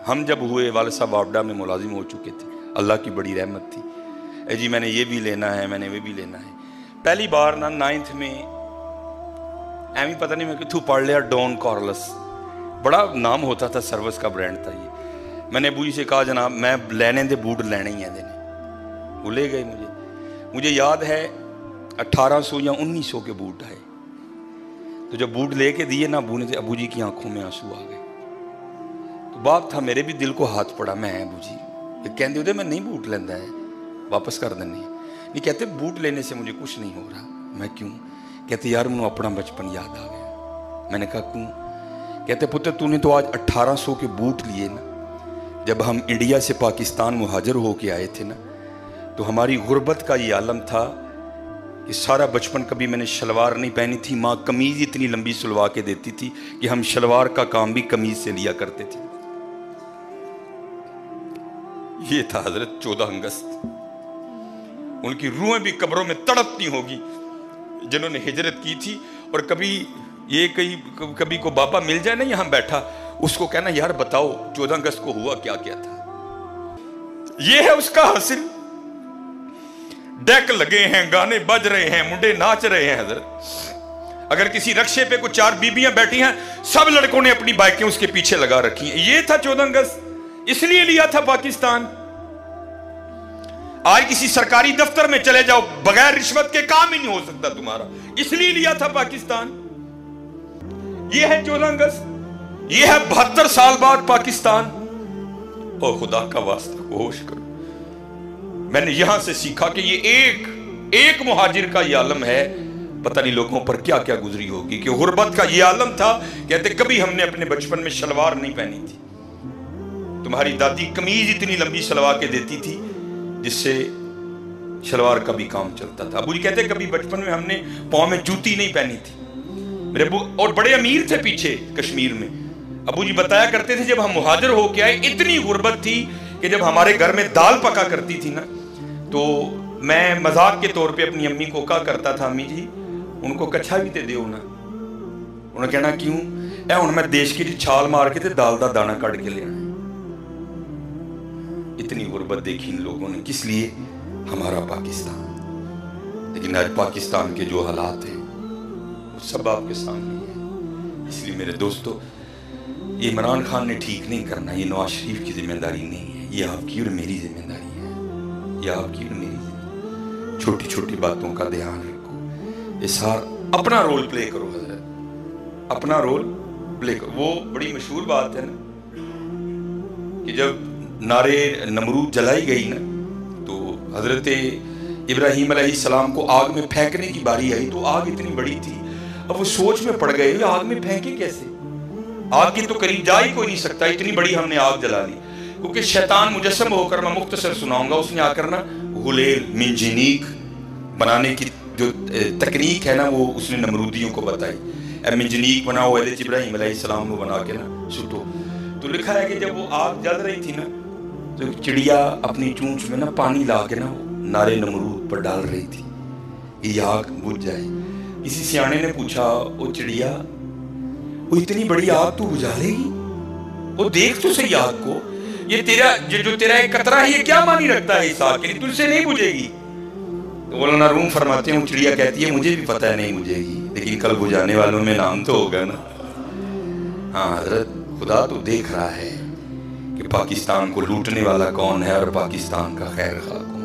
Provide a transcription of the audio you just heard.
ہم جب ہوئے والد صاحب واپڈا میں ملازم ہو چکے تھے، اللہ کی بڑی رحمت تھی. اے جی میں نے یہ بھی لینا ہے، میں نے وہ بھی لینا ہے. پہلی بار نا 9th میں ایویں پتہ نہیں میں کتوں پڑھ لیا ڈون کارلس، بڑا نام ہوتا تھا، سروس کا برانڈ تھا یہ. میں نے ابو جی سے کہا جناب میں لینے دے بوٹ لینے ہی ہیں دینے، وہ لے گئے. مجھے یاد ہے 1800 یا 1900 کے بوٹ آئے. تو جب بوٹ لے کے دیے نا ابو نے، ابو جی کی آنکھوں میں آنسو آ گئے. تو باپ تھا، میرے بھی دل کو ہاتھ پڑا. میں ابو جی یہ کہندے ہوتے میں نہیں بوٹ لینا ہے، واپس کر دینے. نہیں کہتے بوٹ لینے سے مجھے کچھ نہیں ہو رہا. میں کیوں؟ کہتے یار مجھے اپنا بچپن یاد آ گیا. میں نے کہا کیوں؟ کہتے پتر تو نے تو آج 1800 کے بوٹ لیے نا. جب ہم انڈیا سے پاکستان مہاجر ہو کے آئے تھے نا، تو ہماری غربت کا یہ عالم تھا کہ سارا بچپن کبھی میں نے شلوار نہیں پہنی تھی. ماں قمیض اتنی لمبی سلوا کے دیتی تھی کہ ہم شلوار کا کام بھی قمیض سے لیا کرتے تھے. یہ تھا حضرت 14 اگست. ان کی روحیں بھی قبروں میں تڑپتی ہوگی جنہوں نے ہجرت کی تھی. اور کبھی کو بابا مل جائے نا یہاں بیٹھا، اس کو کہنا یار بتاؤ 14 اگست کو ہوا کیا کیا تھا. یہ ہے اس کا حاصل. ڈیک لگے ہیں، گانے بج رہے ہیں، منڈے ناچ رہے ہیں. حضرت اگر کسی رکشے پہ کوئی 4 بیبیاں بیٹھی ہیں، سب لڑکوں نے اپنی بائکیں اس کے پیچھے لگا رکھی ہیں. یہ تھا 14 اگست. اس لیے لیا تھا پاکستان. آج کسی سرکاری دفتر میں چلے جاؤ، بغیر رشوت کے کام ہی نہیں ہو سکتا تمہارا. اس لیے لیا تھا پاکستان. یہ ہے 14 اگست. یہ ہے 72 سال بعد پاکستان. اور خدا کا واسطہ ہوش کرو. میں نے یہاں سے سیکھا کہ یہ ایک مہاجر کا یہ عالم ہے. پتہ نہیں لوگوں پر کیا کیا گزری ہوگی کہ غربت کا یہ عالم تھا. کہتے کبھی ہم نے اپنے بچپن میں شلوار نہیں پہنی تھی. تمہاری دادی قمیض اتنی لمبی سلوا کے دیتی تھی جس سے شلوار کا بھی کام چلتا تھا. ابو جی کہتے کبھی بچپن میں ہم نے پاؤں میں جوتی نہیں پہنی تھی. میرے ابو اور بڑے امیر تھے پیچھے کشمیر میں. ابو جی بتایا کرتے تھے جب ہم مہاجر ہو کے آئے اتنی غربت تھی کہ جب ہمارے گھر میں دال پکا کرتی تھی نا، تو میں مذاق کے طور پہ اپنی امی کو کہا کرتا تھا امی جی ان کو کچھا بھی تے دیو نا. انہوں نے کہنا کیوں؟ اے ہن میں دیش کی چھال مار کے تے دال دا دانہ کٹ کے لے آنا. اتنی غربت دیکھی ان لوگوں نے. کس لیے؟ ہمارا پاکستان. لیکن آج پاکستان کے جو حالات ہیں وہ سب آپ کے سامنے ہیں. اس لیے میرے دوستو یہ عمران خان نے ٹھیک نہیں کرنا. یہ نواز شریف کی ذمہ داری نہیں ہے، یہ آپ کی اور میری ذمہ داری ہے. یہ آپ کی اور میری ذمہ. چھوٹی چھوٹی باتوں کا دھیان رکھو. اس اپنا رول پلے کرو. حضرت اپنا رول پلے کرو. وہ بڑی مشہور بات ہے نا کہ جب نارے نمرود جلائی گئی نا تو حضرت ابراہیم علیہ السلام کو آگ میں پھینکنے کی باری آئی تو آگ اتنی بڑی تھی. اب وہ سوچ میں پڑ گئے آگ میں پھینکے کیسے؟ آگ کی تو قریب جا ہی کوئی نہیں سکتا، اتنی بڑی ہم نے آگ جلا لی. کیونکہ شیطان مجسم ہو کر، میں مختصر سناؤں گا، اس نے آ کر نا غلیل منجنیک بنانے کی جو تکنیک ہے نا وہ اس نے نمرودیوں کو بتائی. منجنیک بناؤ، ابراہیم علیہ السلام کو بنا کے نا سٹو. تو لکھا ہے کہ جب وہ آگ جل رہی تھی نا تو چڑیا اپنی چونچ میں نا پانی لا کے نا نارے نمرود پر ڈال رہی تھی یہ آگ بجھ جائے. کسی سیانے نے پوچھا او چڑیا وہ اتنی بڑی آگ تو بجھالے گی؟ وہ دیکھ تو صحیح آگ کو، یہ جو تیرا ایک قطرہ ہے یہ کیا معنی رکھتا ہے اس آگ کے لیے؟ تجھ سے نہیں بجھے گی. تو مولانا روم فرماتے ہیں چڑیا کہتی ہے مجھے بھی پتہ ہے نہیں بجھے گی، لیکن کل بجھانے والوں میں نام تو ہوگا نا. ہاں حضرت خدا تو دیکھ رہا ہے کہ پاکستان کو لوٹنے والا کون ہے اور پاکستان کا خیر خواہ کون.